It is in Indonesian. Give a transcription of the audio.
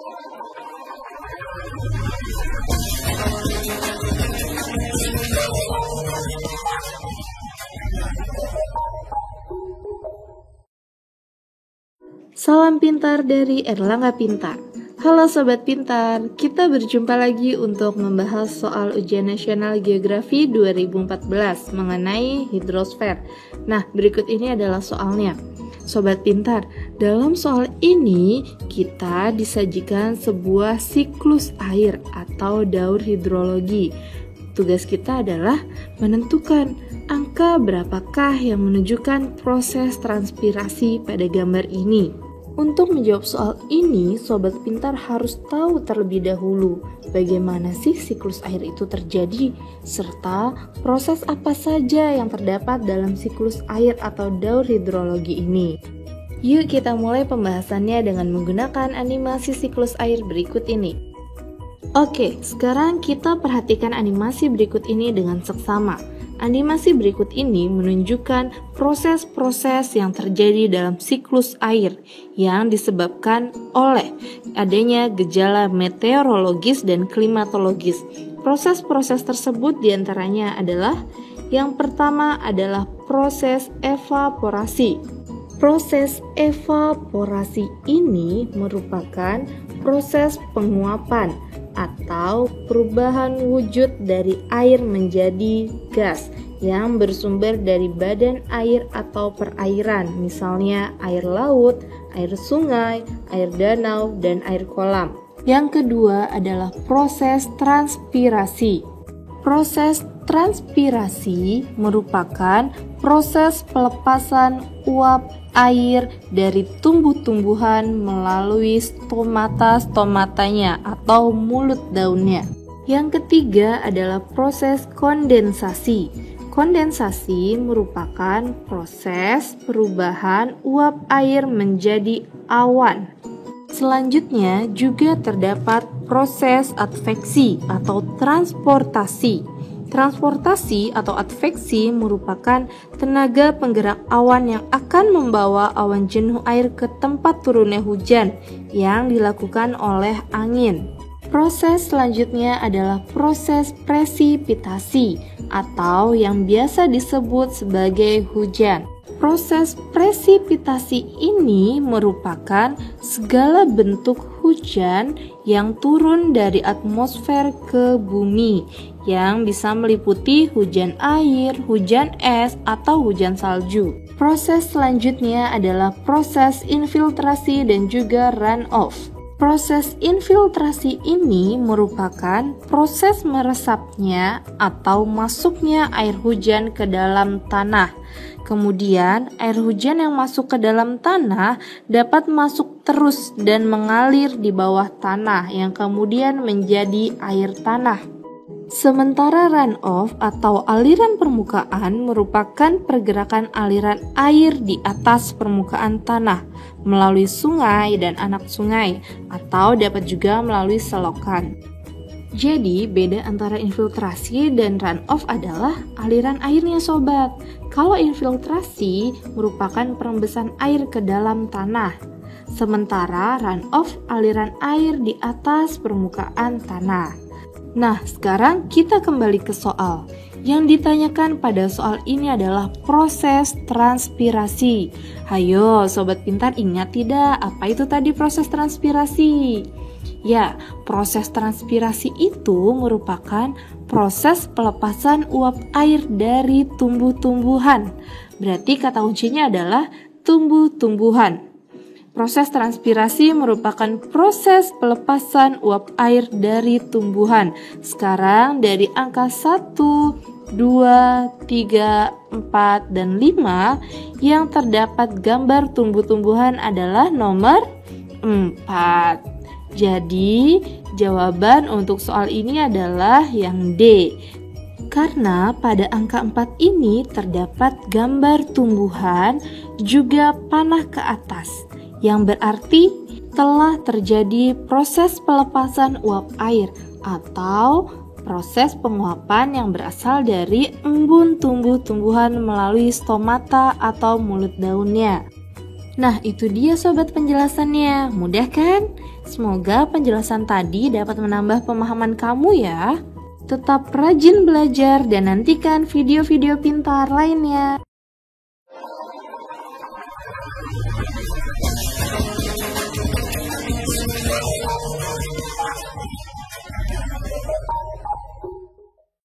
Salam pintar dari Erlangga Pintar. Halo Sobat Pintar, kita berjumpa lagi untuk membahas soal Ujian Nasional Geografi 2014 mengenai hidrosfer. Nah, berikut ini adalah soalnya. Sobat Pintar, dalam soal ini kita disajikan sebuah siklus air atau daur hidrologi. Tugas kita adalah menentukan angka berapakah yang menunjukkan proses transpirasi pada gambar ini. Untuk menjawab soal ini, Sobat Pintar harus tahu terlebih dahulu bagaimana sih siklus air itu terjadi, serta proses apa saja yang terdapat dalam siklus air atau daur hidrologi ini. Yuk kita mulai pembahasannya dengan menggunakan animasi siklus air berikut ini. Oke, sekarang kita perhatikan animasi berikut ini dengan seksama. Animasi berikut ini menunjukkan proses-proses yang terjadi dalam siklus air yang disebabkan oleh adanya gejala meteorologis dan klimatologis. Proses-proses tersebut diantaranya adalah yang pertama adalah proses evaporasi. Proses evaporasi ini merupakan proses penguapan atau perubahan wujud dari air menjadi gas yang bersumber dari badan air atau perairan, misalnya air laut, air sungai, air danau, dan air kolam. Yang kedua adalah proses transpirasi. Proses transpirasi merupakan proses pelepasan uap air dari tumbuh-tumbuhan melalui stomata-stomatanya atau mulut daunnya. Yang ketiga adalah proses kondensasi. Kondensasi merupakan proses perubahan uap air menjadi awan. Selanjutnya juga terdapat proses adveksi atau transportasi. Transportasi atau adveksi merupakan tenaga penggerak awan yang akan membawa awan jenuh air ke tempat turunnya hujan yang dilakukan oleh angin. Proses selanjutnya adalah proses presipitasi atau yang biasa disebut sebagai hujan. Proses presipitasi ini merupakan segala bentuk hujan yang turun dari atmosfer ke bumi yang bisa meliputi hujan air, hujan es, atau hujan salju. Proses selanjutnya adalah proses infiltrasi dan juga runoff. Proses infiltrasi ini merupakan proses meresapnya atau masuknya air hujan ke dalam tanah. Kemudian, air hujan yang masuk ke dalam tanah dapat masuk terus dan mengalir di bawah tanah yang kemudian menjadi air tanah. Sementara runoff atau aliran permukaan merupakan pergerakan aliran air di atas permukaan tanah melalui sungai dan anak sungai atau dapat juga melalui selokan. Jadi, beda antara infiltrasi dan runoff adalah aliran airnya sobat. Kalau infiltrasi merupakan perembesan air ke dalam tanah, sementara runoff aliran air di atas permukaan tanah. Nah, sekarang kita kembali ke soal. Yang ditanyakan pada soal ini adalah proses transpirasi. Hayo, Sobat Pintar ingat tidak apa itu tadi proses transpirasi? Ya, proses transpirasi itu merupakan proses pelepasan uap air dari tumbuh-tumbuhan. Berarti kata kuncinya adalah tumbuh-tumbuhan. Proses transpirasi merupakan proses pelepasan uap air dari tumbuhan. Sekarang dari angka 1, 2, 3, 4, dan 5 yang terdapat gambar tumbuh-tumbuhan adalah nomor 4. Jadi jawaban untuk soal ini adalah yang D. Karena pada angka 4 ini terdapat gambar tumbuhan juga panah ke atas, yang berarti telah terjadi proses pelepasan uap air atau proses penguapan yang berasal dari embun tumbuh-tumbuhan melalui stomata atau mulut daunnya. Nah, itu dia sobat penjelasannya. Mudah kan? Semoga penjelasan tadi dapat menambah pemahaman kamu ya. Tetap rajin belajar dan nantikan video-video pintar lainnya.